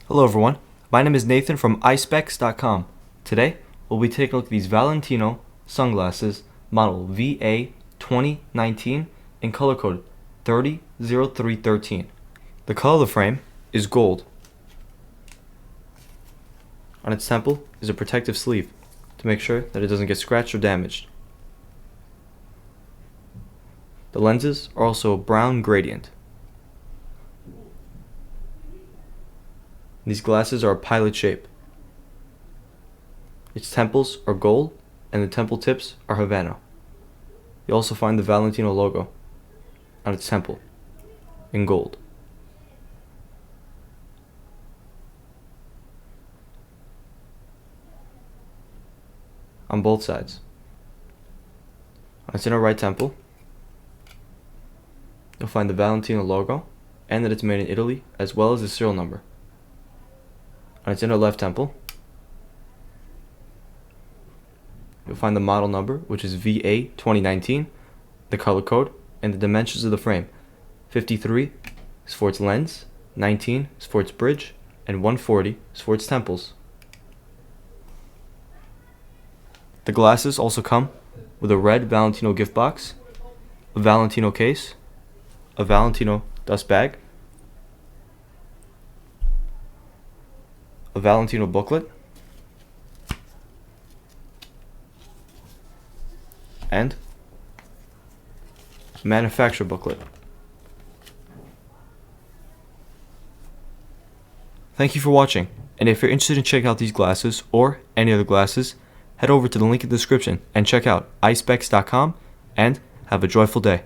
Hello everyone, my name is Nathan from Eyespecs.com. Today, we'll be taking a look at these Valentino sunglasses model VA2019 in color code 300313. The color of the frame is gold. On its temple is a protective sleeve to make sure that it doesn't get scratched or damaged. The lenses are also a brown gradient. These glasses are a pilot shape. Its temples are gold and the temple tips are Havana. You'll also find the Valentino logo on its temple in gold. On both sides. On its inner right temple, you'll find the Valentino logo and that it's made in Italy, as well as the serial number. On its inner left temple, you'll find the model number, which is VA2019, the color code, and the dimensions of the frame. 53 is for its lens, 19 is for its bridge, and 140 is for its temples. The glasses also come with a red Valentino gift box, a Valentino case, a Valentino dust bag, a Valentino booklet, and a manufacturer booklet. Thank you for watching, and if you're interested in checking out these glasses or any other glasses, head over to the link in the description and check out eyespecs.com and have a joyful day.